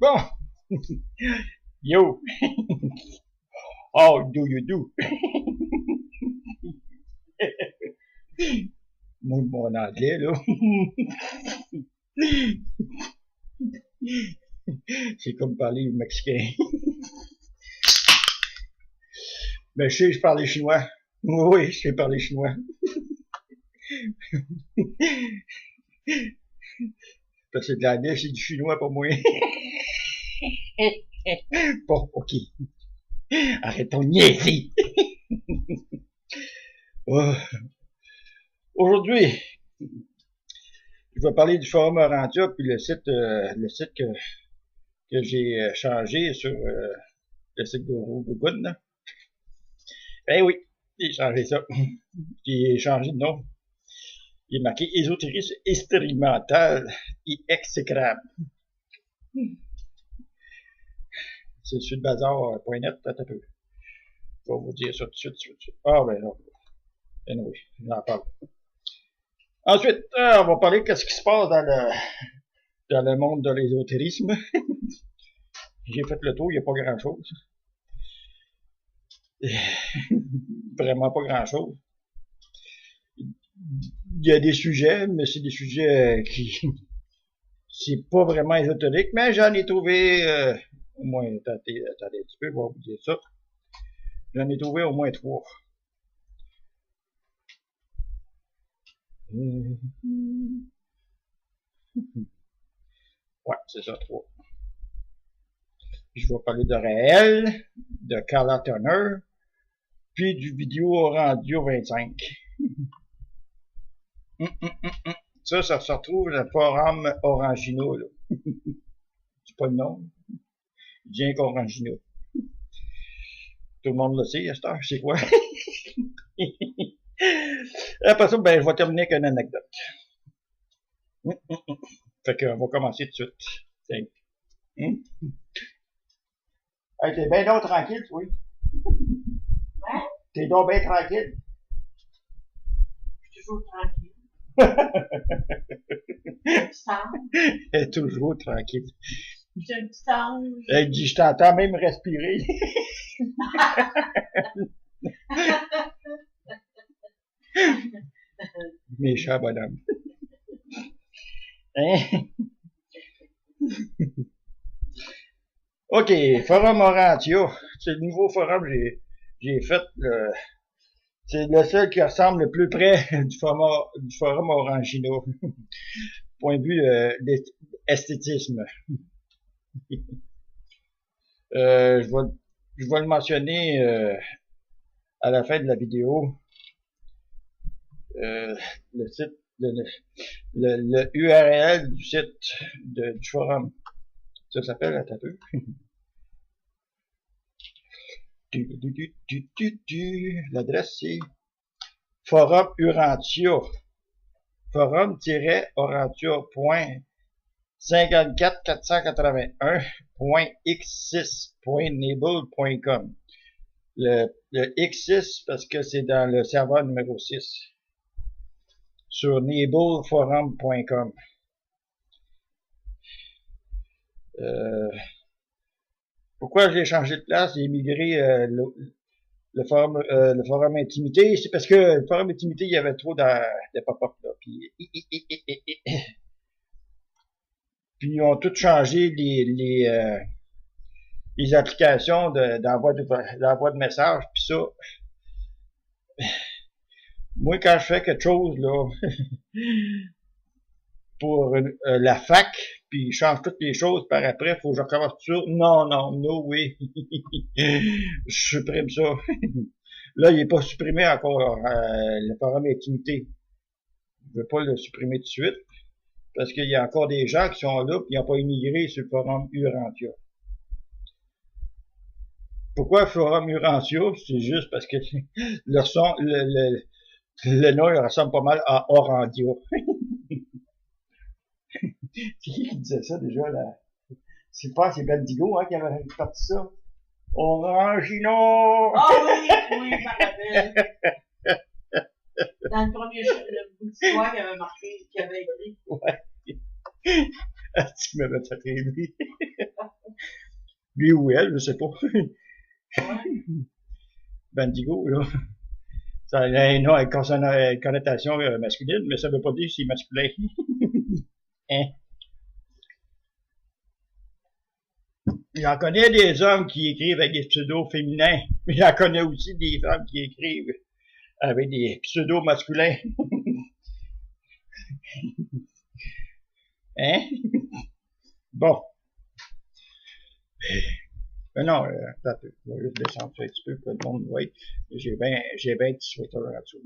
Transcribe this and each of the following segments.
Bon, yo, how do you do? Moi, mon anglais, là, c'est comme parler mexicain. Mais je parle chinois. Oui, je sais parler chinois. Parce que de l'anglais, c'est du chinois pour moi. Bon, ok. Arrêtons de niaiser. Aujourd'hui, je vais parler du forum Orantia puis le site que j'ai changé sur le site Google. Ben oui, j'ai changé ça. J'ai changé de nom. Il est marqué ésotérisme expérimental et exécrable. C'est sur le bazar.net, un peu. Je vais vous dire ça tout de suite. Ah ben non. Anyway, j'en parle. Ensuite, on va parler de ce qui se passe dans le monde de l'ésotérisme. J'ai fait le tour, il n'y a pas grand-chose. Vraiment pas grand-chose. Il y a des sujets, mais c'est des sujets qui... c'est pas vraiment ésotérique, mais j'en ai trouvé... au moins, attendez un petit peu, je vais vous dire ça. J'en ai trouvé au moins 3. Ouais, c'est ça, 3. Je vais parler de Réel, de Carla Turner, puis du vidéo Radio 25. Ça se retrouve dans le forum Orangino, là. C'est pas le nom. Bien qu'Orangino. Tout le monde le sait, à cette heure, c'est quoi? Après ça, ben, je vais terminer avec une anecdote. Fait qu'on va commencer tout de suite. Hey, t'es bien donc tranquille, oui? Hein? T'es donc bien tranquille? Je suis toujours tranquille. Elle est toujours tranquille. J'ai un petit ange. Elle dit, je t'entends même respirer. Méchant bonhomme. Hein? OK, forum Orantia. C'est le nouveau forum que j'ai fait. C'est le seul qui ressemble le plus près du forum Orangino. Point de vue d'esthétisme. Je vais le mentionner à la fin de la vidéo. Le site, le URL du site du forum. Ça s'appelle, attends un peu. L'adresse c'est forum Urantia. Forum-54481.x6.nable.com. Le X6 parce que c'est dans le serveur numéro 6 sur nableforum.com. Pourquoi j'ai changé de place? J'ai migré le forum intimité, c'est parce que le forum intimité, il y avait trop de pop-up là. Puis ils ont tout changé les applications d'envoi de messages. Puis ça, moi quand je fais quelque chose là pour la fac, puis je change toutes les choses par après, faut que je recommence tout ça. Non, no way. Je supprime ça. Là, il n'est pas supprimé encore le forum intimité. Je ne veux pas le supprimer tout de suite, parce qu'il y a encore des gens qui sont là, puis ils n'ont pas immigré sur le forum Urantia. Pourquoi le forum Urantia? C'est juste parce que le nom, il ressemble pas mal à Orandia. C'est qui disait ça déjà, là? C'est Bendigo, hein, qui avait parti ça. Orangino! Ah oui, je me rappelle. Dans le premier bout d'histoire qu'il avait marqué, qu'il avait écrit. Ouais. Tu m'avais fait rêver. Lui ou elle, je sais pas. Ouais. Bendigo, là. Ça a un nom avec connotation masculine, mais ça veut pas dire que c'est masculin. Hein? J'en connais des hommes qui écrivent avec des pseudos féminins, mais j'en connais aussi des femmes qui écrivent avec des pseudos masculins. Hein? Bon. Mais non, attends, je vais juste descendre ça un petit peu pour que le monde voit. J'ai bien 18 heures en dessous,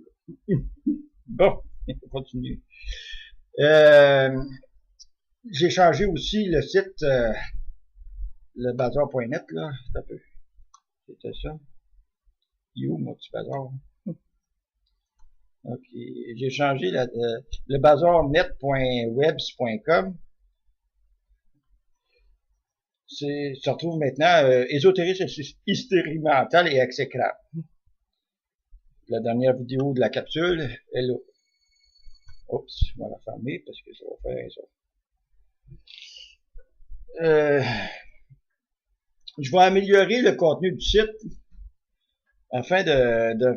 là. Bon, on continue. J'ai changé aussi le site, le bazar.net, là. C'est un peu. C'était ça. Il est où, mon petit bazar? Ok. J'ai changé le bazarnet.webs.com. Se retrouve maintenant ésotérisme, hystérie mentale et exécrable. La dernière vidéo de la capsule, elle est... Oups, je vais la fermer parce que ça va faire ça. Je vais améliorer le contenu du site afin de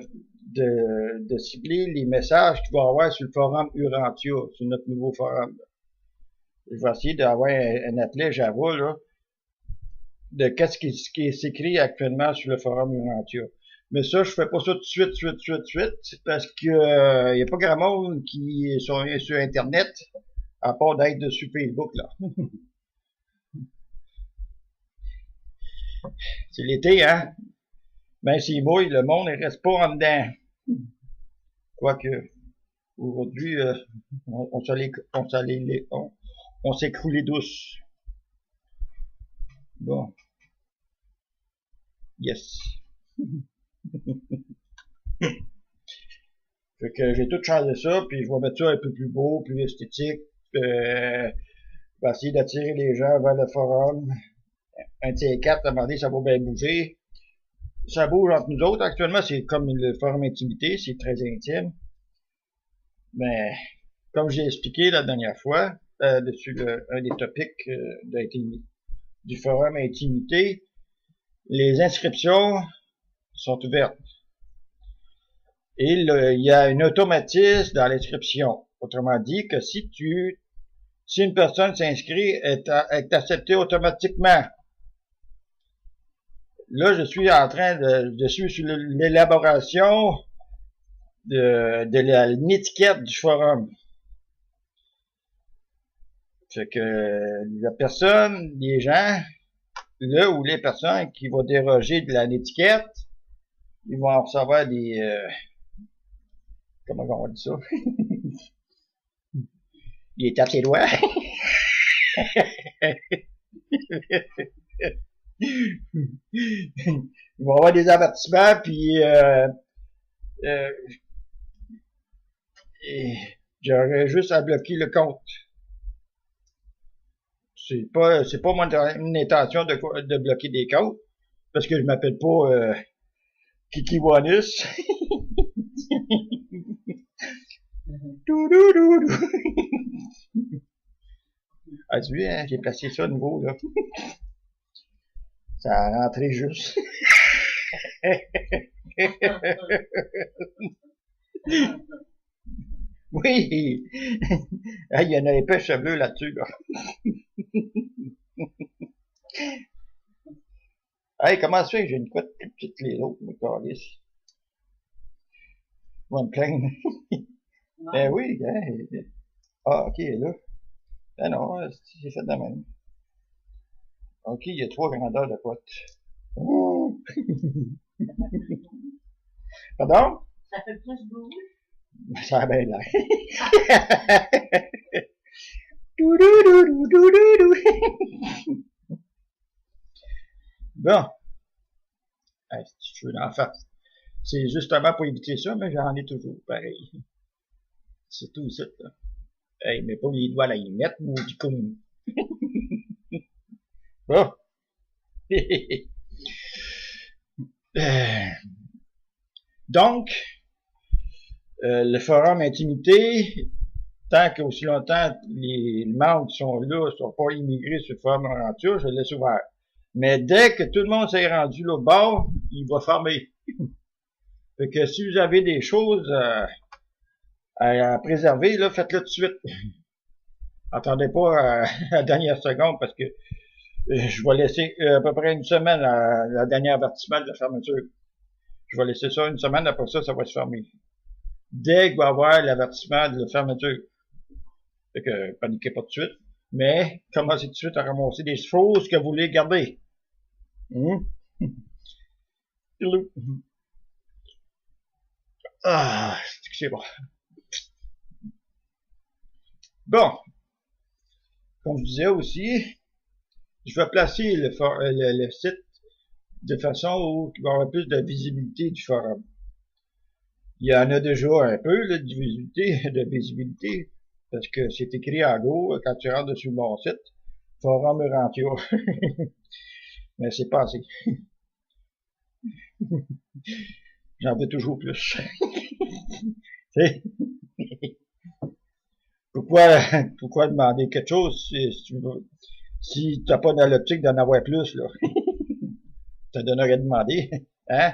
cibler les messages qu'il va y avoir sur le forum Urantia, sur notre nouveau forum. Je vais essayer d'avoir un appelé Java, là, de qu'est-ce qui s'écrit actuellement sur le forum Urantia. Mais ça, je fais pas ça tout de suite, parce que y a pas grand monde qui est sur Internet, à part d'être dessus Facebook, là. C'est l'été, hein? Ben, s'il mouille, le monde ne reste pas en dedans. Quoique, aujourd'hui, on s'est coulé douce. Bon. Yes. Fait que j'ai tout changé ça, puis je vais mettre ça un peu plus beau, plus esthétique. Je vais essayer d'attirer les gens vers le forum. Un T4, à un moment donné, ça va bien bouger. Ça bouge entre nous autres. Actuellement, c'est comme le forum intimité, c'est très intime. Mais, comme j'ai expliqué la dernière fois, dessus un des topics du forum intimité, les inscriptions sont ouvertes. Et il y a un automatisme dans l'inscription. Autrement dit que si une personne s'inscrit, elle est acceptée automatiquement. Là, je suis sur l'élaboration de l'étiquette du forum. Fait que les gens, là où les personnes qui vont déroger de l'étiquette, ils vont recevoir des, comment on dit ça? Des tapes ses doigts. Ils vont avoir des avertissements, puis j'aurais juste à bloquer le compte. C'est pas mon intention de bloquer des comptes, parce que je m'appelle pas Kiki Wanus. Ah, tu vois, hein, j'ai placé ça de nouveau, là. Ça a rentré juste. Oui! Il y en a épais cheveux là-dessus, là. Hey, comment ça fait que j'ai une couette plus petite que les autres, mes câlisses? Je vais me plaindre. Ben oui, hein. Ah, ok, là. Ben non, c'est fait de même. Ok, il y a 3 grandeurs de couette. Ouh! Pardon? Ça fait plus beau. Ça a bien l'air. Bon. Hey, si tu veux d'en face. C'est justement pour éviter ça, mais j'en ai toujours, pareil. C'est tout ça, là. Hey, mais pas les doigts là, ils mettent, maudit con. Bon. Donc, le forum intimité, tant qu'aussi longtemps les membres qui sont là ne sont pas immigrés sur le forum Urantia, je le laisse ouvert. Mais dès que tout le monde s'est rendu là au bord, il va fermer. Fait que si vous avez des choses à préserver, là, faites-le tout de suite. Attendez pas à la dernière seconde parce que je vais laisser à peu près une semaine à la dernière avertissement de la fermeture. Je vais laisser ça une semaine, après ça, ça va se fermer. Dès qu'il va y avoir l'avertissement de la fermeture. Fait que paniquez pas tout de suite. Mais commencez tout de suite à ramasser des choses que vous voulez garder. Ah, c'est bon. Bon. Comme je disais aussi, je vais placer le site de façon où il va y avoir plus de visibilité du forum. Il y en a déjà un peu là, de visibilité, parce que c'est écrit en gros quand tu rentres sur mon site, Forum Urantia. Mais c'est pas assez. J'en veux toujours plus. Pourquoi demander quelque chose si tu n'as pas dans l'optique d'en avoir plus, là? Ça donnerait à demander. Hein?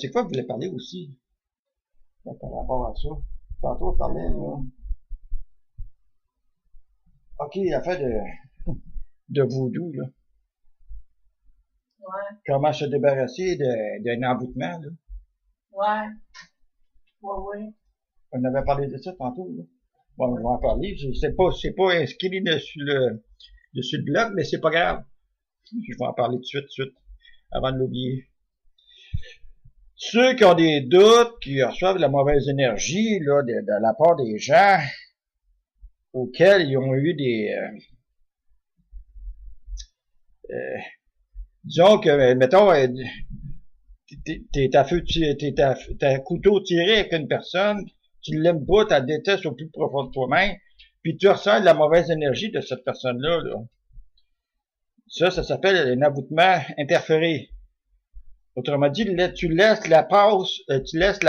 C'est quoi que vous voulez parler aussi? Par rapport à ça. Tantôt, on parlait, là. OK, l'affaire de voodoo, là. Ouais. Comment se débarrasser d'un emboutement, là. Ouais. Ouais. On avait parlé de ça tantôt, là. Bon, je vais en parler. C'est pas inscrit dessus le blog, mais c'est pas grave. Je vais en parler tout de suite, avant de l'oublier. Ceux qui ont des doutes, qui reçoivent de la mauvaise énergie, là, de la part des gens auxquels ils ont eu disons que, mettons, t'es à couteau tiré avec une personne, tu l'aimes pas, tu la détestes au plus profond de toi-même, puis tu ressens de la mauvaise énergie de cette personne-là, là. Ça s'appelle un aboutement interféré. Autrement dit, tu laisses la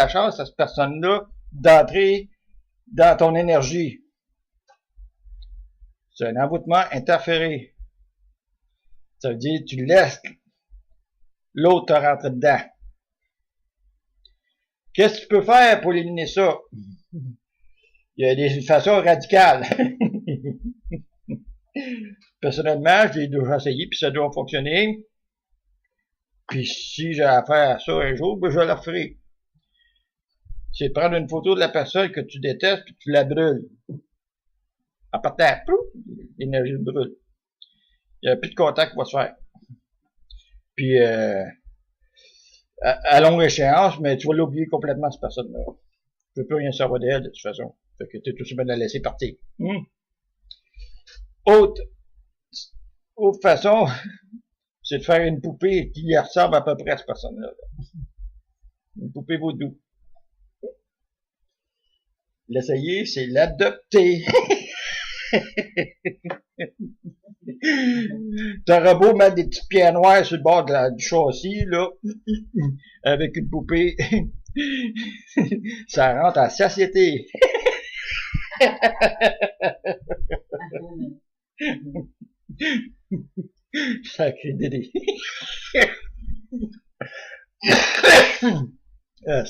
chance à cette personne-là d'entrer dans ton énergie. C'est un envoûtement interféré. Ça veut dire, tu laisses l'autre te rentrer dedans. Qu'est-ce que tu peux faire pour éliminer ça? Il y a des façons radicales. Personnellement, je l'ai déjà essayé, puis ça doit fonctionner. Puis si j'ai affaire à ça un jour, ben je le ferai. C'est prendre une photo de la personne que tu détestes, puis tu la brûles. En partant, l'énergie brûle. Il n'y a plus de contact qui va se faire. Puis, à longue échéance, mais tu vas l'oublier complètement, cette personne-là. Tu ne peux plus rien savoir d'elle, de toute façon. Fait que tu es tout simplement de la laisser partir. Autre façon, c'est de faire une poupée qui ressemble à peu près à cette personne-là. Une poupée vaudou. L'essayer, c'est l'adopter. T'auras beau mettre des petites pierres noires sur le bord du châssis, là, avec une poupée, ça rentre à satiété. Sacré Dédé. Ah,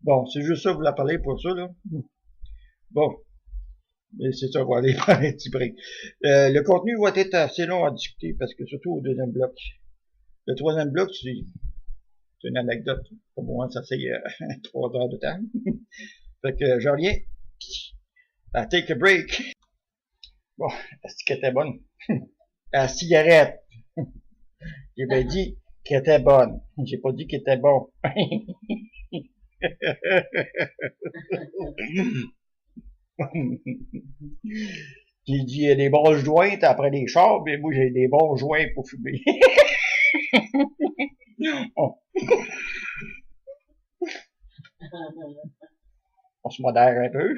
bon, c'est juste ça, vous la parlez pour ça, là. Bon. Mais c'est ça, on va aller faire un petit break. Le contenu va être assez long à discuter, parce que surtout au deuxième bloc. Le troisième bloc, c'est une anecdote. Pour moi, ça fait 3 heures de temps. Fait que je reviens. À take a break. Bon, est-ce qu'elle était bonne? La cigarette. J'ai bien dit qu'elle était bonne. J'ai pas dit qu'elle était bon. J'ai dit, il y a des bons joints après les chars, mais moi, j'ai des bons joints pour fumer. On se modère un peu.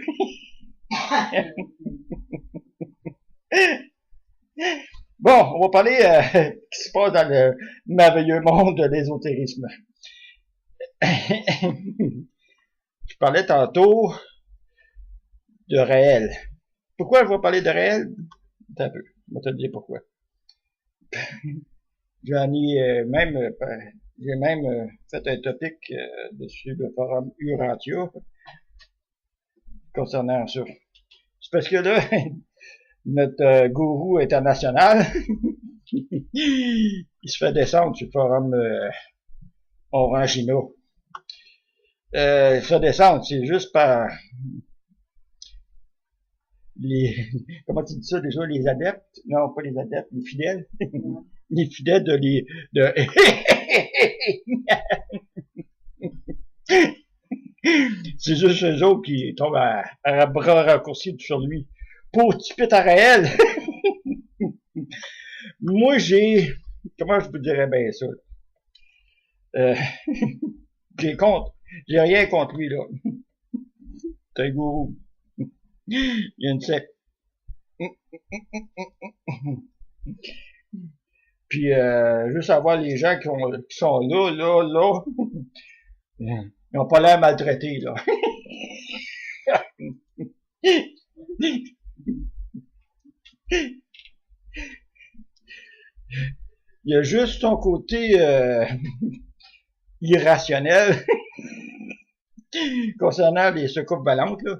Bon, on va parler ce qui se passe dans le merveilleux monde de l'ésotérisme. Je parlais tantôt de réel. Pourquoi je vais parler de réel? Un peu. Je vais te dire pourquoi. J'en ai j'ai même fait un topic dessus le forum Urantia concernant ça. C'est parce que là, notre gourou international, il se fait descendre sur le forum Orangina. Il se fait descendre, c'est juste par les, comment tu dis ça déjà, les adeptes? Non, pas les adeptes, les fidèles. Les fidèles c'est juste eux autres qui tombent à bras raccourcis sur lui. Pour typer ta réel. Moi, comment je vous dirais bien ça? J'ai rien contre lui, là. C'est un gourou. Il y a une secte. Puis, juste avoir les gens qui sont là, ils n'ont pas l'air maltraités, là. Il y a juste son côté irrationnel concernant les secours volantes, là,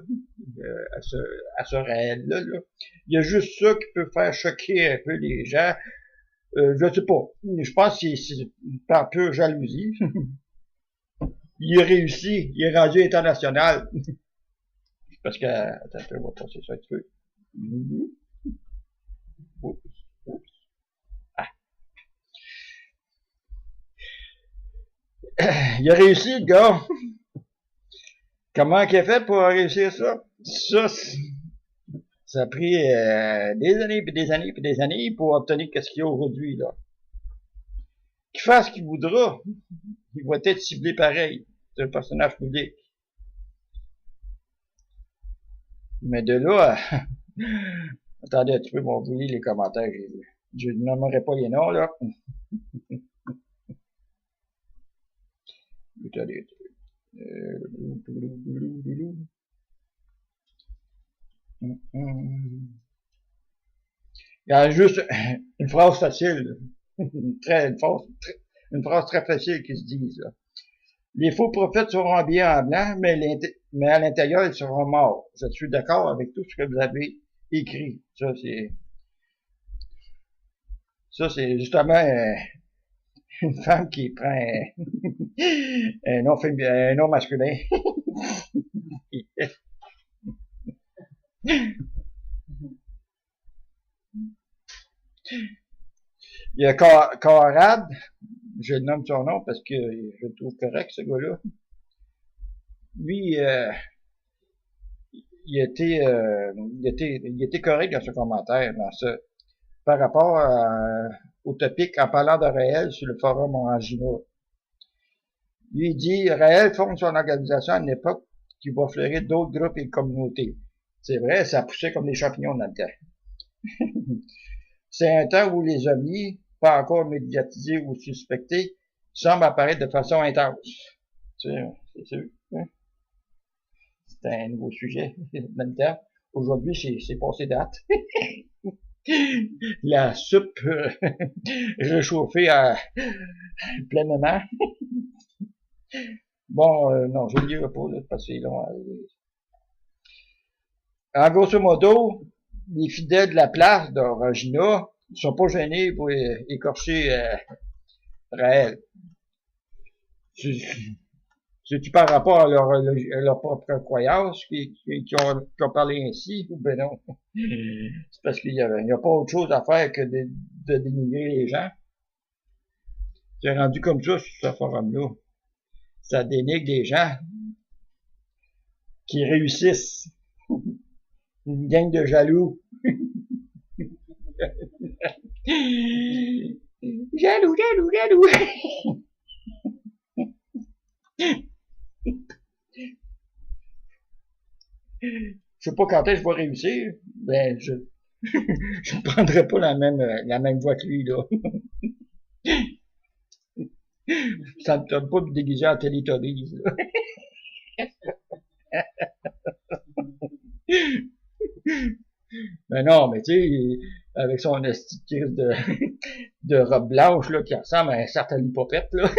à ce réel-là. Là. Il y a juste ça qui peut faire choquer un peu les gens. Je sais pas. Je pense que c'est par pure jalousie. Il a réussi. Il est rendu international. Parce que, attends, on va passer ça un petit peu. Oups. Ah. Il a réussi, le gars. Comment il a fait pour réussir ça? Ça a pris des années, puis des années, puis des années pour obtenir ce qu'il y a aujourd'hui, là. Qu'il fasse ce qu'il voudra, il va être ciblé pareil. C'est un personnage public. Mais de là à... Attendez un petit peu, bon, vous lisez les commentaires que j'ai vus. Je ne nommerai pas les noms, là. Attendez un petit peu. Il y a juste une phrase facile. une phrase très facile qui se dit, là. Les faux prophètes seront habillés en blanc, mais à l'intérieur, ils seront morts. Je suis d'accord avec tout ce que vous avez écrit. Ça, c'est justement une femme qui prend un nom masculin. Il y a Conrad, je nomme son nom parce que je le trouve correct, ce gars-là. Lui, il était correct dans ce commentaire, par rapport au topic en parlant de Réel sur le forum Orangina. Lui, il dit, Réel fonde son organisation à une époque qui va fleurir d'autres groupes et communautés. C'est vrai, ça poussait comme des champignons dans le terre. C'est un temps où les ovnis, pas encore médiatisés ou suspectés, semblent apparaître de façon intense. C'est sûr. Hein? C'est un nouveau sujet, même temps. Aujourd'hui, c'est passé date. La soupe réchauffée pleinement. Bon, non, je ne lirai pas, là, parce que c'est long. En grosso modo, les fidèles de la place d'Orangina ne sont pas gênés pour écorcher Raël. C'est-tu par rapport à leur propre croyance qui ont parlé ainsi, ou ben non? C'est parce qu'il n'y a pas autre chose à faire que de dénigrer les gens. C'est rendu comme ça sur ce forum-là. Ça dénigre des gens qui réussissent. Une gang de jaloux. Jaloux. Je sais pas quand est-ce que je vais réussir. Ben, je ne prendrai pas la même voie que lui, là. Ça me tente pas de me déguiser en Télétobies, là. Mais non, mais tu sais, avec son esti de crise de robe blanche, là, qui ressemble à un certain hypocrite, là.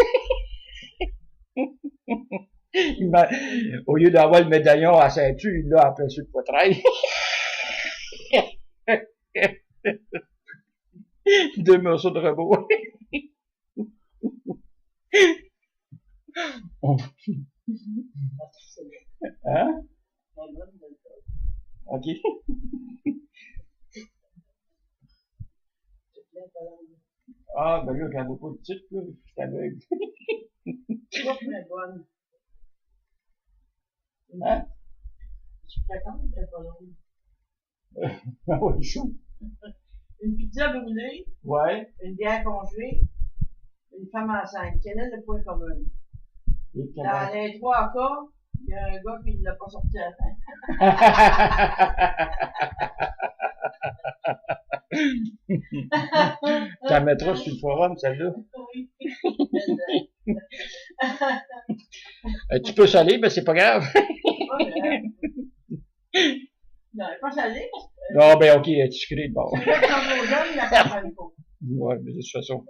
Au lieu d'avoir le médaillon à la ceinture, il l'a en plein sur le poitrail. Deux morceaux de robot. Hein? OK. Ah, ben là, quand vous pas de titre, là, je suis aveugle. est bonne. Hein? Je suis contente de pas longue. Ah ouais, chaud. Une pizza brûlée, Ouais. une bière congelée, une femme enceinte. Quel est le point commun? Et Dans les trois cas, il y a un gars qui ne l'a pas sorti à la fin. Tu la mettras sur le forum, celle-là. Oui. Tu peux saler, mais c'est pas grave. Non, elle est pas salée. Non, ben ok, tu sucré de bord. C'est vrai que quand on jeunes, il n'y a pas de pas. Ouais, mais de toute façon,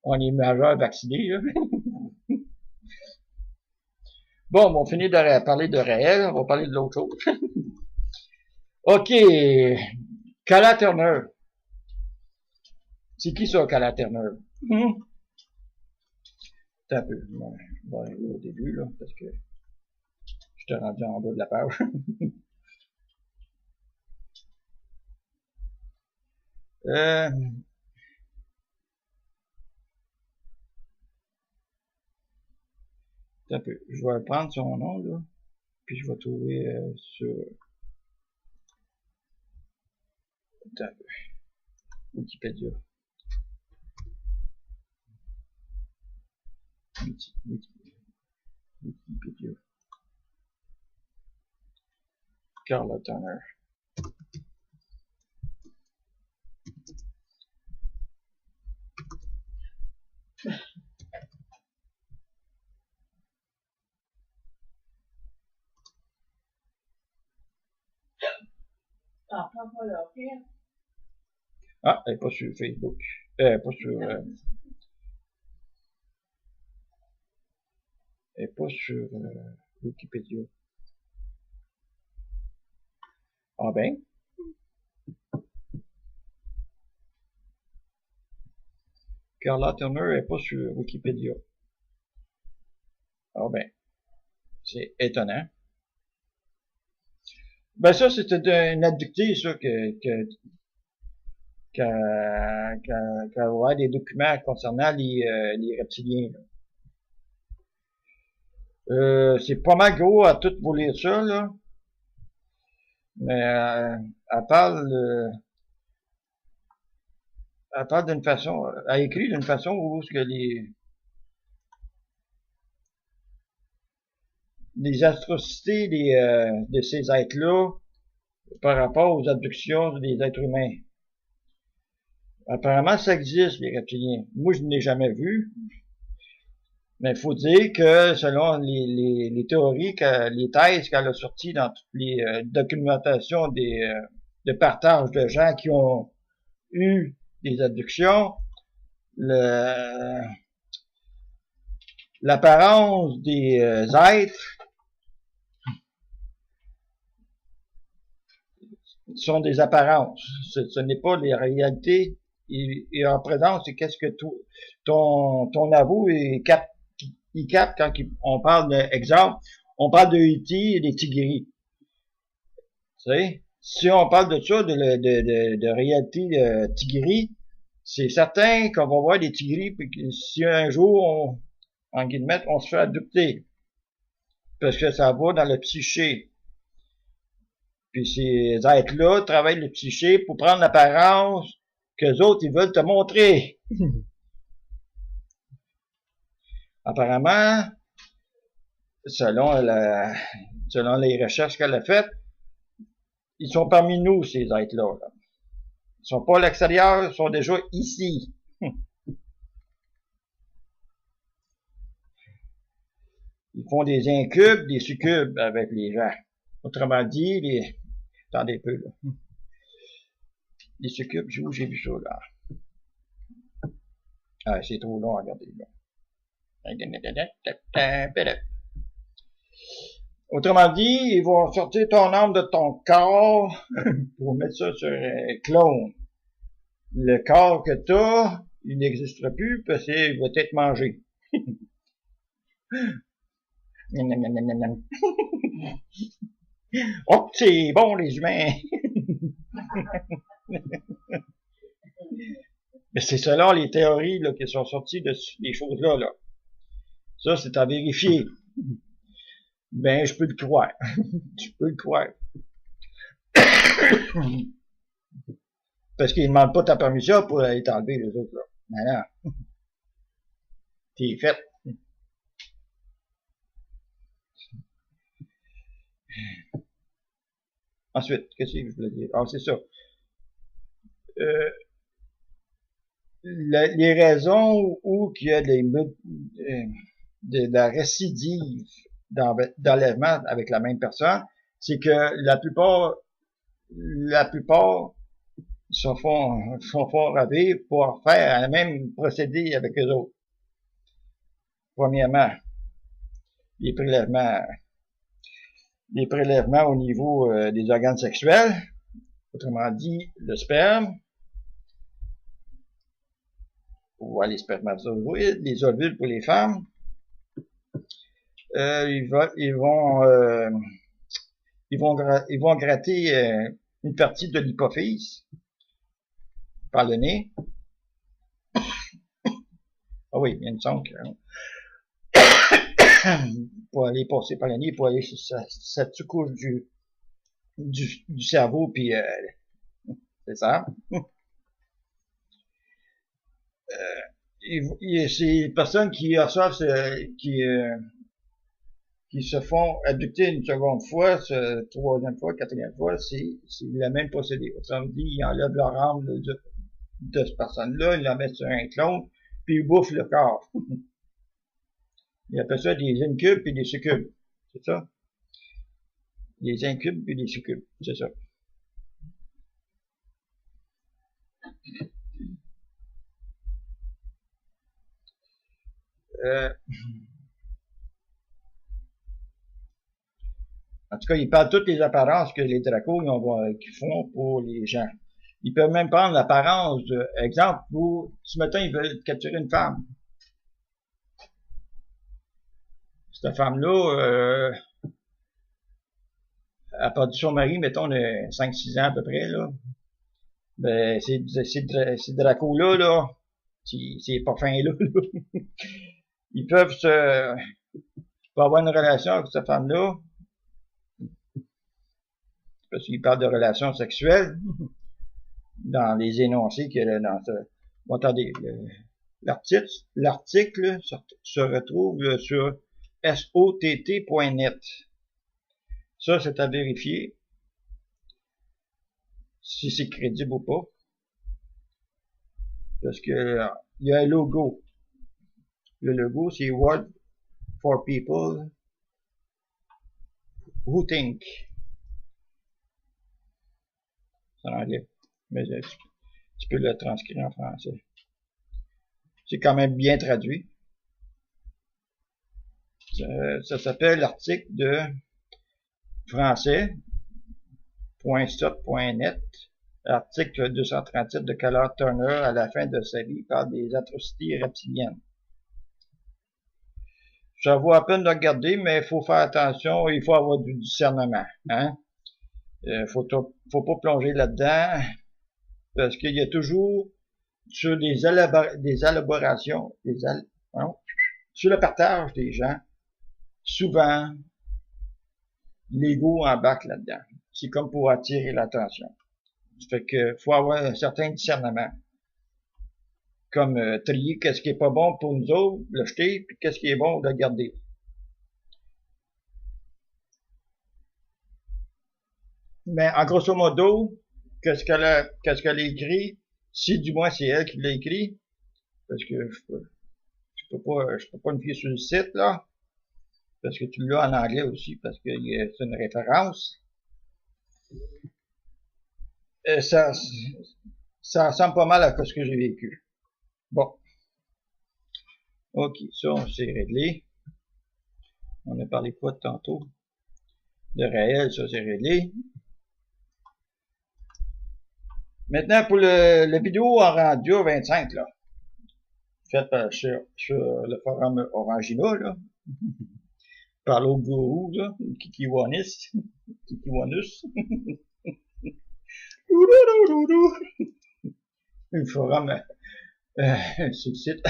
on est majeur vacciné, là. Bon, on finit de parler de réel, on va parler de l'autre chose. OK. Cala Turner. C'est qui ça, Cala Turner? C'est un peu. Bon, je vais arriver au début, là, parce que je t'ai rendu en bas de la page. Un peu. Je vais prendre son nom, là, puis je vais trouver sur un peu. Wikipédia. Wikipédia. Carla Turner. Ah, pas là, ok? Ah, elle n'est pas sur Facebook. Elle n'est pas sur... elle n'est pas sur Wikipédia. Ah ben. Carla Turner n'est pas sur Wikipédia. Ah ben. C'est étonnant. Ben ça, c'était une abductée, ça, qu'avoir des documents concernant les reptiliens. C'est pas mal gros à tout vous lire ça, là. Mais elle parle d'une façon, elle écrit d'une façon où ce que les atrocités de ces êtres-là par rapport aux abductions des êtres humains. Apparemment, ça existe, les reptiliens. Moi, je ne l'ai jamais vu. Mais il faut dire que selon les théories, les thèses qu'elle a sorties dans toutes les documentations de partage de gens qui ont eu des abductions, l'apparence des êtres sont des apparences. Ce n'est pas les réalités. Ils représentent, c'est qu'est-ce que ton avou il capte quand on parle d'exemple, on parle de E.T. et des tigris. Tu sais, si on parle de ça, de réalité tigris, c'est certain qu'on va voir des tigris, puis que si un jour, en guillemets, on se fait abducter, parce que ça va dans le psyché. Puis ces êtres-là travaillent le psyché pour prendre l'apparence qu'eux autres, ils veulent te montrer. Apparemment, selon les recherches qu'elle a faites, ils sont parmi nous, ces êtres-là. Ils sont pas à l'extérieur, ils sont déjà ici. Ils font des incubes, des succubes avec les gens. Autrement dit, attendez un peu, là. Les succubes, où j'ai vu ça, là? Ah, c'est trop long à regarder, là. Autrement dit, ils vont sortir ton âme de ton corps pour mettre ça sur un clone. Le corps que tu as, il n'existera plus parce qu'il va être mangé. Oh, c'est bon, les humains! Mais c'est selon les théories là, qui sont sorties de ces choses-là. Là. Ça, c'est à vérifier. Ben, je peux le croire. Je peux le croire. Parce qu'ils ne demandent pas ta permission pour aller t'enlever, les autres. Là. Non, non. T'es fait. Ensuite, qu'est-ce que je voulais dire? Ah, c'est ça. Les raisons où il y a de la récidive d'enlèvement avec la même personne, c'est que la plupart se font raver pour faire le même procédé avec eux autres. Premièrement, les prélèvements au niveau des organes sexuels, autrement dit, le sperme, pour voir les spermatozoïdes, les ovules pour les femmes. Ils vont gratter une partie de l'hypophyse par le nez. Ah oui, il y a une sonde pour aller passer par le nez, pour aller sur cette sous-couche du cerveau, puis c'est ça. Ces personnes qui reçoivent, qui se font abducter une seconde fois, troisième fois, quatrième fois, c'est le même procédé. Autrement dit, ils enlèvent leur âme de cette personne-là, ils la mettent sur un clone, puis ils bouffent le corps. Ils appellent ça des incubes et des succubes. C'est ça? Des incubes et des succubes. C'est ça. En tout cas, ils parlent de toutes les apparences que les dracos qu'ils font pour les gens. Ils peuvent même prendre l'apparence exemple, si maintenant ils veulent capturer une femme. Cette femme-là, a perdu son mari, mettons, de 5-6 ans à peu près, là. Ben, ces dracos-là, là, c'est pas fin, là. Ils peuvent avoir une relation avec cette femme-là, parce qu'ils parlent de relations sexuelles, dans les énoncés qu'il y a dans ce... Bon, attendez, l'article se retrouve sur sott.net. Ça, c'est à vérifier si c'est crédible ou pas. Parce que il y a un logo. Le logo, c'est World for People Who Think. C'est en anglais. Mais tu peux le transcrire en français. C'est quand même bien traduit. Ça s'appelle l'article de français.stot.net, article 237 de Keller Turner à la fin de sa vie par des atrocités reptiliennes. Ça vaut à peine de regarder, mais il faut faire attention, il faut avoir du discernement. Hein? Faut pas plonger là-dedans, parce qu'il y a toujours sur des élaborations, sur le partage des gens, souvent, l'ego embarque là-dedans. C'est comme pour attirer l'attention. Ça fait que faut avoir un certain discernement. Comme trier qu'est-ce qui est pas bon pour nous autres, le jeter, puis qu'est-ce qui est bon de garder. Mais en grosso modo, qu'est-ce qu'elle a écrit, si du moins c'est elle qui l'a écrit, parce que je peux pas me fier sur le site, là, parce que tu l'as en anglais aussi, parce que c'est une référence. ça ressemble pas mal à ce que j'ai vécu. Bon. OK, ça, c'est réglé. On a parlé quoi de tantôt? De réel, ça, c'est réglé. Maintenant, pour le vidéo en rendu 25, là. Fait sur le forum Orangina, là. Par l'autre gourou, là. Kikiwanis. Kikiwanus. Le forum sur le site.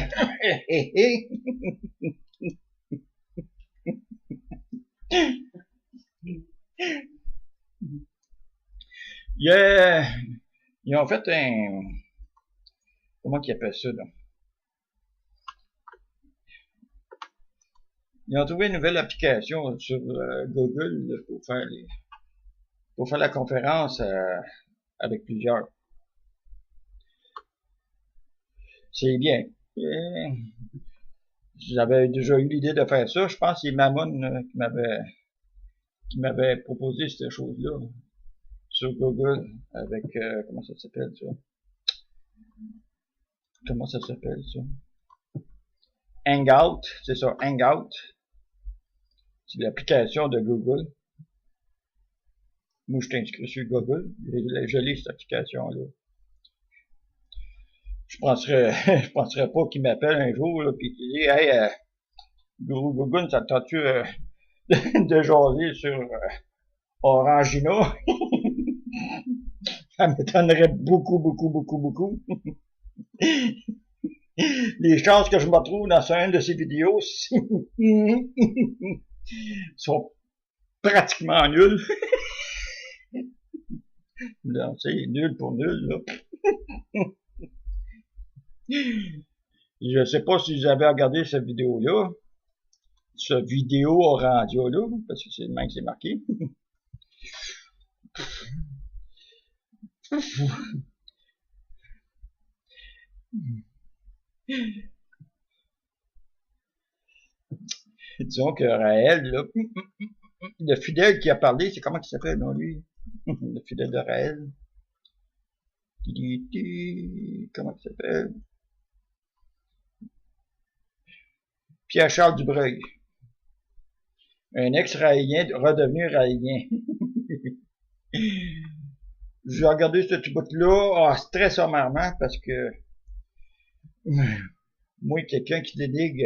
Ils ont fait un... Comment qu'ils appellent ça, là? Ils ont trouvé une nouvelle application sur Google là, pour faire la conférence avec plusieurs. C'est bien. J'avais déjà eu l'idée de faire ça. Je pense que c'est Mammon qui m'avait proposé cette chose-là sur Google avec comment ça s'appelle ça? Comment ça s'appelle ça? Hangout, c'est ça, Hangout. C'est l'application de Google. Moi, je suis inscrit sur Google. Je lis cette application-là. Je penserais pas qu'il m'appelle un jour, là, pis qu'il dit, hey, Google, ça tente-tu de jaser sur Orangina? Ça m'étonnerait beaucoup, beaucoup, beaucoup, beaucoup. Les chances que je me retrouve dans une de ces vidéos sont pratiquement nulles. Non, c'est nul pour nul, là. Je sais pas si vous avez regardé cette vidéo-là. Ce vidéo Orangina-là, parce que c'est le même que c'est marqué. Disons que Raël, là, le fidèle qui a parlé, c'est comment il s'appelle, non, lui? Le fidèle de Raël. Comment il s'appelle? Pierre-Charles Dubreuil. Un ex-raélien redevenu raélien. J'ai regardé ce petit bout-là, très sommairement, parce que moi, quelqu'un qui dénigre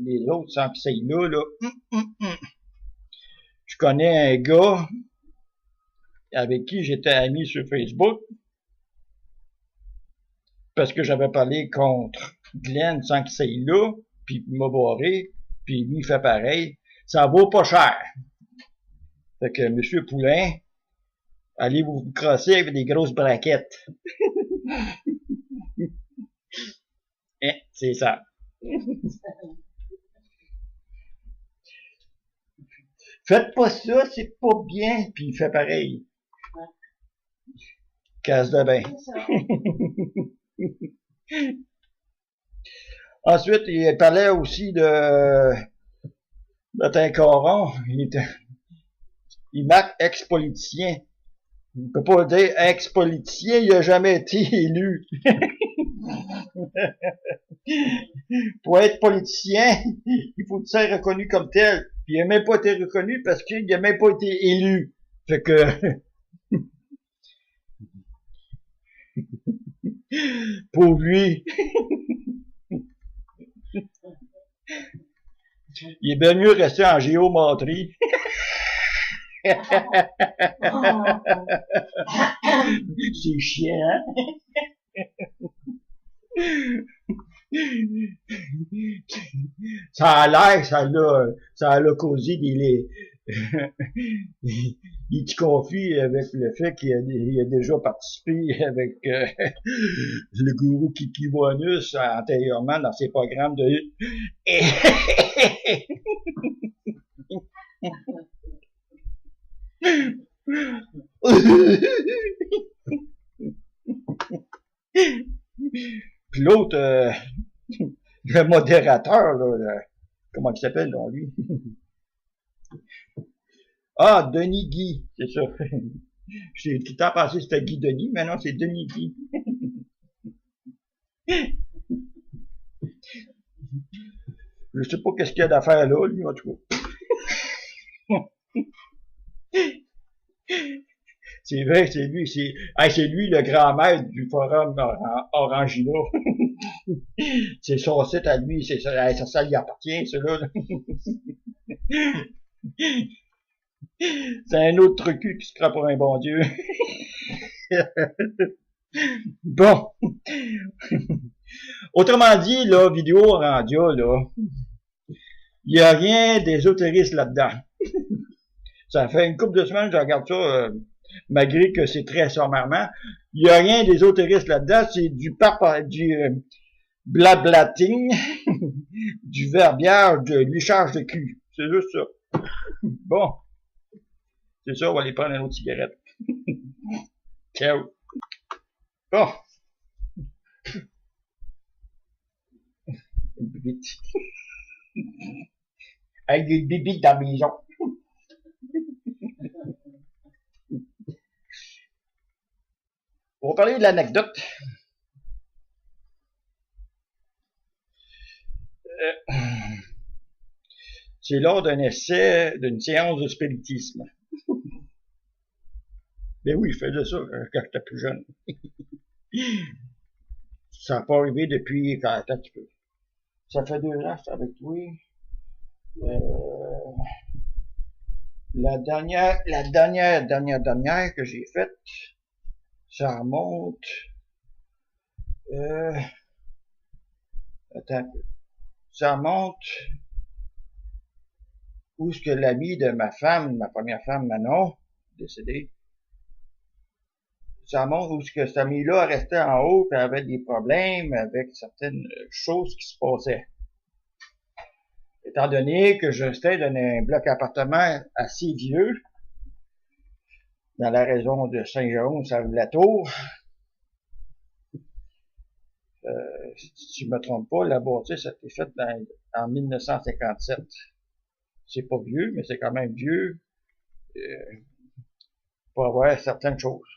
les autres sans que ça y là, je connais un gars avec qui j'étais ami sur Facebook, parce que j'avais parlé contre Glenn sans que ça y là, puis il m'a barré, puis lui il fait pareil. Ça vaut pas cher. Fait que Monsieur Poulain, allez vous crosser avec des grosses braquettes. C'est ça. Faites pas ça, c'est pas bien, puis il fait pareil. Casse de bain. Ensuite, il parlait aussi de un coron. Il marque ex-politicien. Il peut pas dire ex-politicien, il a jamais été élu. Pour être politicien, il faut être reconnu comme tel. Puis il n'a même pas été reconnu parce qu'il n'a même pas été élu. Fait que pour lui, il est bien mieux rester en géométrie. C'est chiant, hein? Ça a l'air, ça l'a causé des petits conflits avec le fait qu'il a déjà participé avec le gourou Kikiwanus antérieurement dans ses programmes de Puis l'autre, le modérateur, là, comment il s'appelle, donc, lui? Ah, Denis Guy, c'est ça. J'ai tout le temps pensé que c'était Guy Denis, mais non, c'est Denis Guy. Je sais pas qu'est-ce qu'il y a d'affaire là, lui, en tout cas. C'est vrai, c'est lui, c'est lui le grand maître du forum Orangino. C'est son site à lui, c'est ça, ça lui appartient, celui-là. C'est un autre truc qui se croit pour un bon Dieu. Bon. Autrement dit, là, vidéo Orandia, là, il n'y a rien d'ésotériste là-dedans. Ça fait une couple de semaines que je regarde ça, malgré que c'est très sommairement. Il n'y a rien d'ésotériste là-dedans, c'est du blablating, du verbiage, de lichage de cul. C'est juste ça. Bon. C'est ça, on va aller prendre une autre cigarette. Ciao. Bon. Une bibite. Avec des bibites dans la maison. On va parler de l'anecdote. C'est lors d'un essai, d'une séance de spiritisme. Ben oui, je faisais ça quand j'étais plus jeune. Ça n'a pas arrivé depuis quand un petit peu. Ça fait 2 ans que je suis avec toi. La dernière que j'ai faite, ça remonte. Attends un peu. Ça remonte où ce que l'ami de ma femme, ma première femme Manon, décédée, ça montre où ce que cet ami-là restait en haut et avait des problèmes avec certaines choses qui se passaient. Étant donné que je restais dans un bloc appartement assez vieux, dans la région de Saint-Jérôme, Salve-la-Tour, si je me trompe pas, la bâtisse a été faite en 1957. C'est pas vieux, mais c'est quand même vieux pour avoir certaines choses.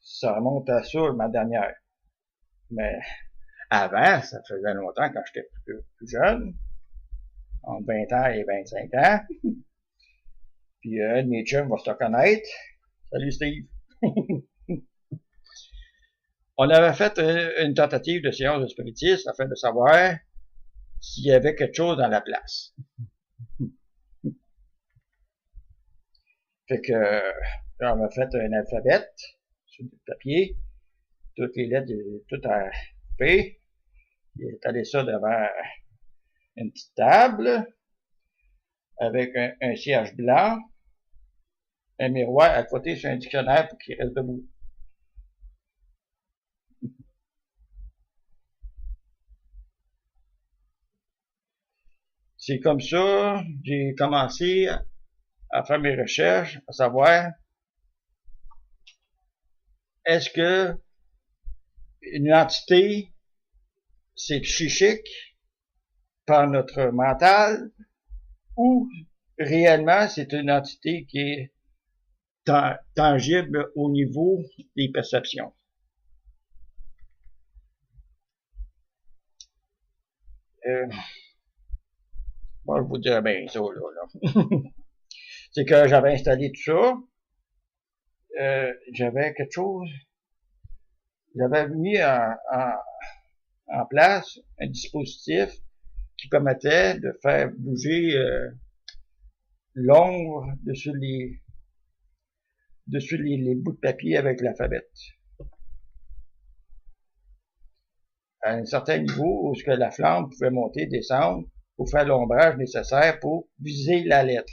Ça remonte à ça, ma dernière. Mais avant, ça faisait longtemps quand j'étais plus jeune, entre 20 ans et 25 ans. Puis un de mes chums va se connaître. Salut Steve. On avait fait une tentative de séance de spiritisme afin de savoir s'il y avait quelque chose dans la place. Fait que on a fait un alphabet sur du papier, toutes les lettres, tout à P. Il est allé ça devant une petite table avec un cierge blanc, un miroir à côté sur un dictionnaire pour qu'il reste debout. C'est comme ça, j'ai commencé à faire mes recherches, à savoir est-ce que une entité c'est psychique par notre mental ou réellement c'est une entité qui est tangible au niveau des perceptions. Moi, je vous dirais bien ça, là. C'est que j'avais installé tout ça. J'avais quelque chose. J'avais mis en place un dispositif qui permettait de faire bouger l'ombre dessus les bouts de papier avec l'alphabet. À un certain niveau où ce que la flamme pouvait monter, descendre pour faire l'ombrage nécessaire pour viser la lettre.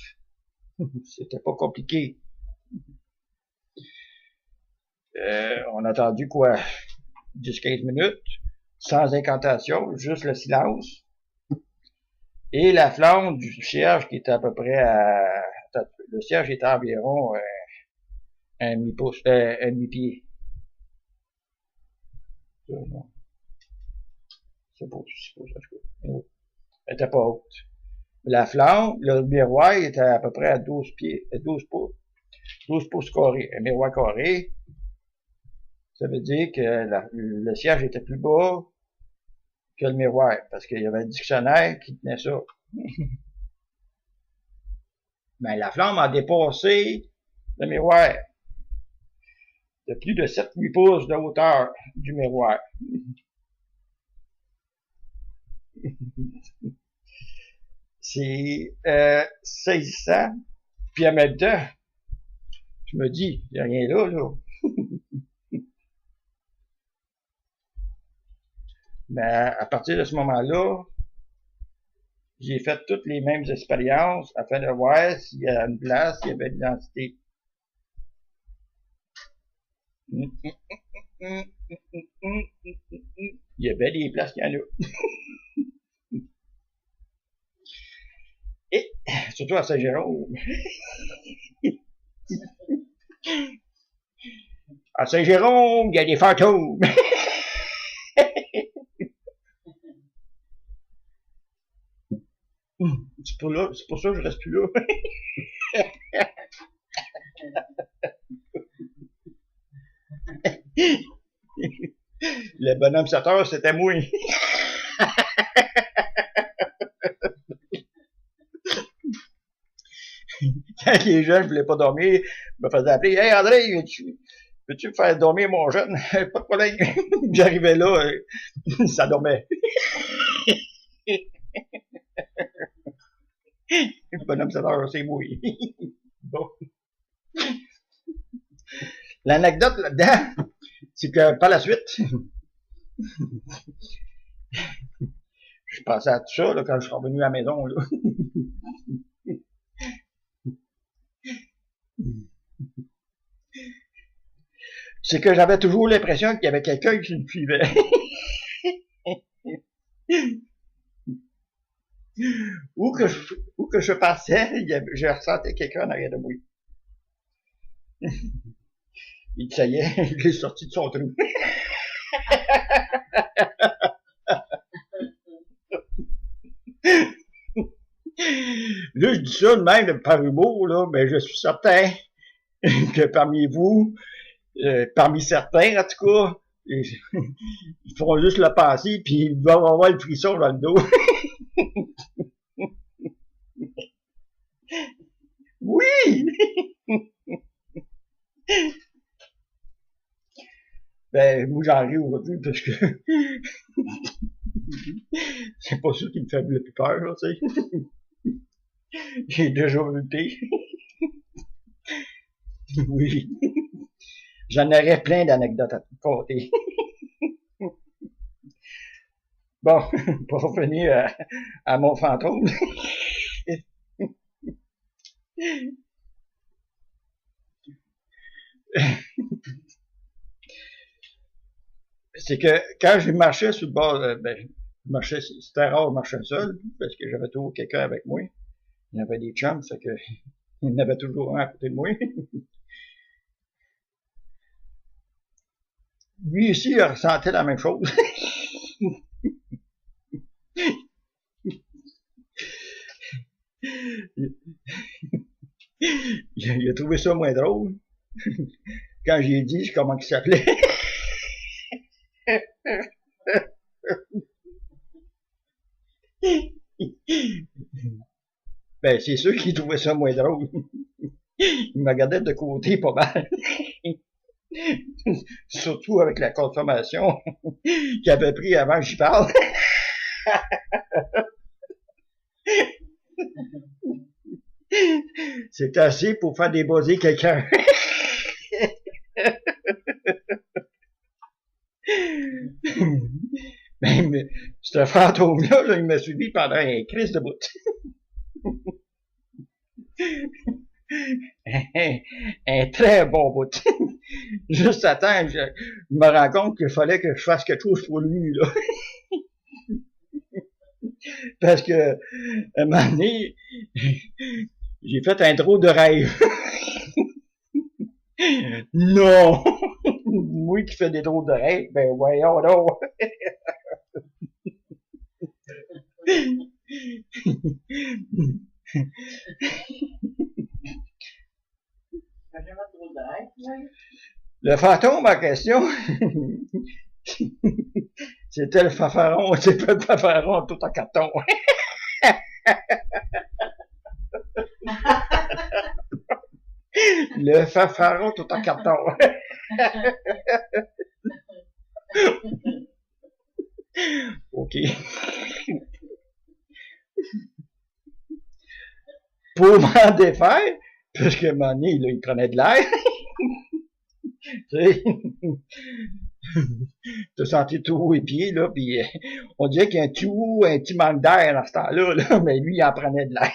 C'était pas compliqué. On a attendu quoi? 10-15 minutes, sans incantation, juste le silence. Et la flamme du cierge qui était à peu près le cierge était à environ un demi-pouce, un demi-pied. C'est beau, elle était pas haute. La flamme, le miroir était à peu près à 12 pieds, 12 pouces carrés. Un miroir carré, ça veut dire que le siège était plus bas que le miroir, parce qu'il y avait un dictionnaire qui tenait ça. Mais la flamme a dépassé le miroir de plus de 7-8 pouces de hauteur du miroir. C'est saisissant. Puis en même temps, je me dis, il n'y a rien là. Mais à partir de ce moment-là, j'ai fait toutes les mêmes expériences afin de voir s'il y a une place, s'il y avait de l'identité. Il y avait des places qu'il y en a. Et surtout à Saint-Jérôme. À Saint-Jérôme, il y a des fantômes. C'est pour ça que je reste plus là. Le bonhomme 7 heures, c'était moi. Quand les jeunes ne voulaient pas dormir, ils me faisaient appeler. Hey André, peux-tu me faire dormir mon jeune? Pas de problème. J'arrivais là, ça dormait. Le bonhomme 7 heures, c'est moi. Bon. L'anecdote là-dedans, c'est que par la suite, je pensais à tout ça là, quand je suis revenu à la maison. Là. C'est que j'avais toujours l'impression qu'il y avait quelqu'un qui me suivait. Où que je passais, je ressentais quelqu'un en arrière de moi. Il ça y est, il est sorti de son trou. Là, je dis ça de même par humour, là, mais je suis certain que parmi vous, parmi certains, en tout cas, ils feront juste le passer, puis ils vont avoir le frisson dans le dos. Oui! Ben, moi, j'en ris aujourd'hui parce que c'est pas ça qui me fait le plus peur, là, tu sais. J'ai déjà lutté. Oui. J'en aurais plein d'anecdotes à te conter. Bon, pour revenir à mon fantôme. C'est que quand je marchais sur le bord, c'était rare de marcher seul, parce que j'avais toujours quelqu'un avec moi. Il y avait des chums, fait que il y en avait toujours un à côté de moi. Lui aussi, il ressentait la même chose. Il a trouvé ça moins drôle. Quand j'ai dit comment il s'appelait. Ben, c'est sûr qu'il trouvait ça moins drôle. Il me regardait de côté pas mal. Surtout avec la consommation qu'il avait pris avant que j'y parle. C'est assez pour faire débosser quelqu'un. Mais ce fantôme-là, là, il m'a suivi pendant un crise de bout. Un très bon bout. Juste à temps, je me rends compte qu'il fallait que je fasse quelque chose pour lui, là. Parce que, à un moment donné, j'ai fait un drôle de rêve. Non! Moi qui fais des drôles de rêves, ben voyons donc. Jamais trop d'air, là. Le fantôme en question, c'était le fanfaron, c'était le fanfaron tout en carton. Le fanfaron tout en carton. OK. Pour m'en défaire, parce que un moment donné, là, il prenait de l'air. Tu sais, t'as senti tout haut et pieds, là, puis on dirait qu'il y a un petit manque d'air dans ce temps-là, là, mais lui, il en prenait de l'air.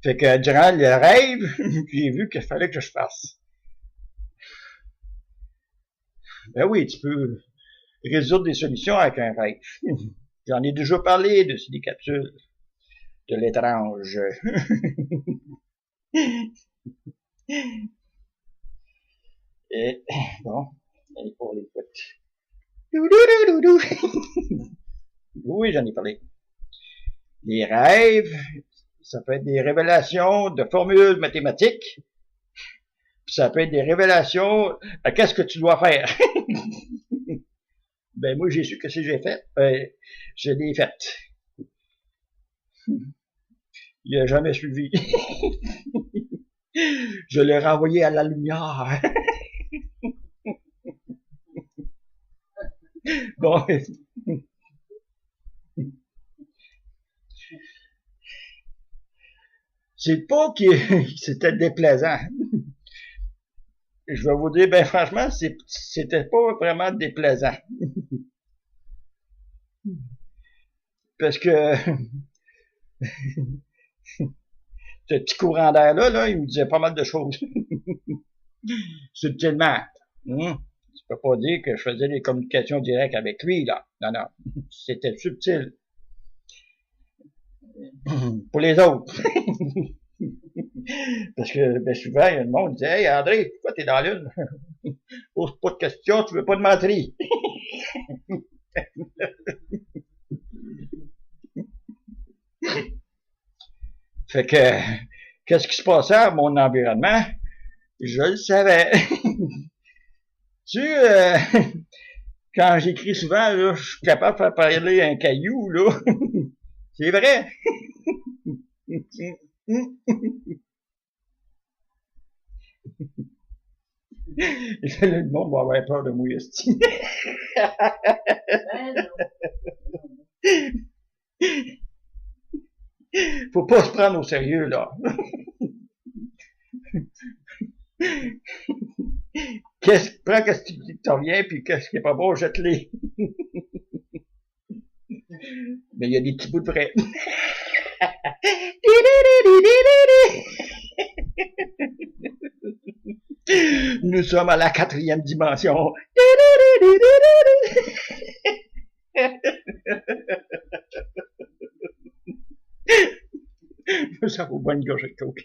Fait que durant le rêve, j'ai vu qu'il fallait que je fasse. Ben oui, tu peux résoudre des solutions avec un rêve. J'en ai déjà parlé de ces capsules de l'étrange. Et bon, allez pour les foot. Oui, j'en ai parlé. Les rêves, ça peut être des révélations de formules mathématiques, puis ça peut être des révélations à qu'est-ce que tu dois faire. Ben moi, j'ai su que si j'ai fait, je l'ai fait. Il a jamais suivi. Je l'ai renvoyé à la lumière. Bon. C'est pas que c'était déplaisant. Je vais vous dire, ben franchement, c'était pas vraiment déplaisant. Parce que ce petit courant d'air-là, là, il me disait pas mal de choses. Subtilement. Tu peux pas dire que je faisais des communications directes avec lui, là. Non, non. C'était subtil. Pour les autres. Parce que ben, souvent, il y a le monde qui dit Hey André, pourquoi t'es dans l'une? Pose pas de questions, tu veux pas de menterie. Fait que qu'est-ce qui se passait à mon environnement? Je le savais. Quand j'écris souvent, là, je suis capable de faire parler un caillou, là. C'est vrai. Le monde va avoir peur de moi, esti. Faut pas se prendre au sérieux, là. Prends qu'est-ce qui t'en vient, puis qu'est-ce qui est pas bon, jette-les. Mais il y a des petits bouts de vrai. Nous sommes à la 4e dimension. Ça vaut pas une gorgée de coke.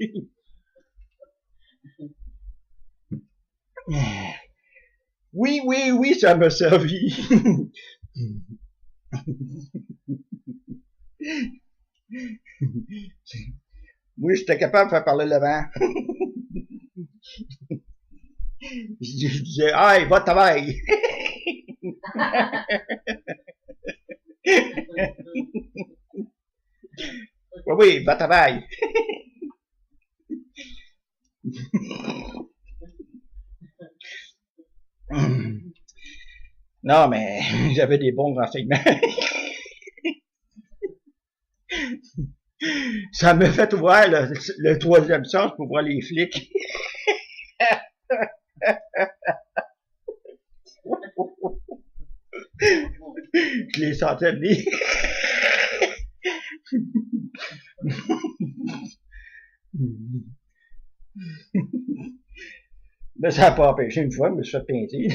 Oui, oui, oui, ça m'a servi. Oui, j'étais capable de faire parler le vent. Je disais, hey, va travailler. Oui, oui, va travailler. Non, mais j'avais des bons renseignements. Ça m'a fait voir le 3e sens pour voir les flics. Je les sentais venir. Mais ça n'a pas empêché une fois, je me suis fait pinter.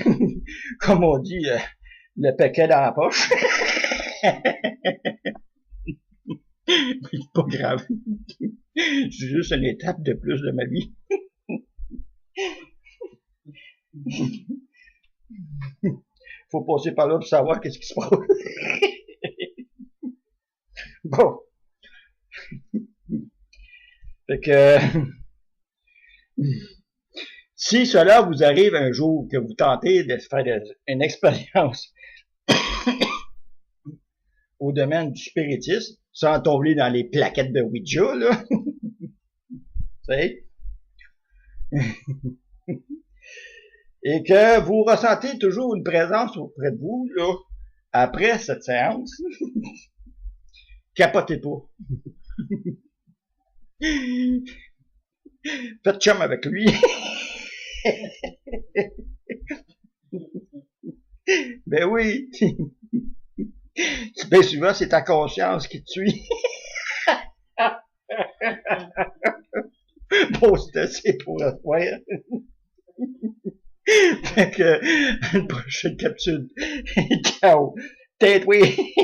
Comme on dit, le paquet dans la poche. C'est pas grave. C'est juste une étape de plus de ma vie. faut passer par là pour savoir qu'est-ce qui se passe. Bon. Fait que, si cela vous arrive un jour, que vous tentez de faire une expérience au domaine du spiritisme, sans tomber dans les plaquettes de Ouija, là, tu sais, et que vous ressentez toujours une présence auprès de vous, là, après cette séance, capotez pas. Faites chum avec lui. Ben oui. Ben souvent, c'est ta conscience qui te suit. Bon, c'est assez pour la soirée. Fait que, une prochaine capsule. Ciao. Tête, oui.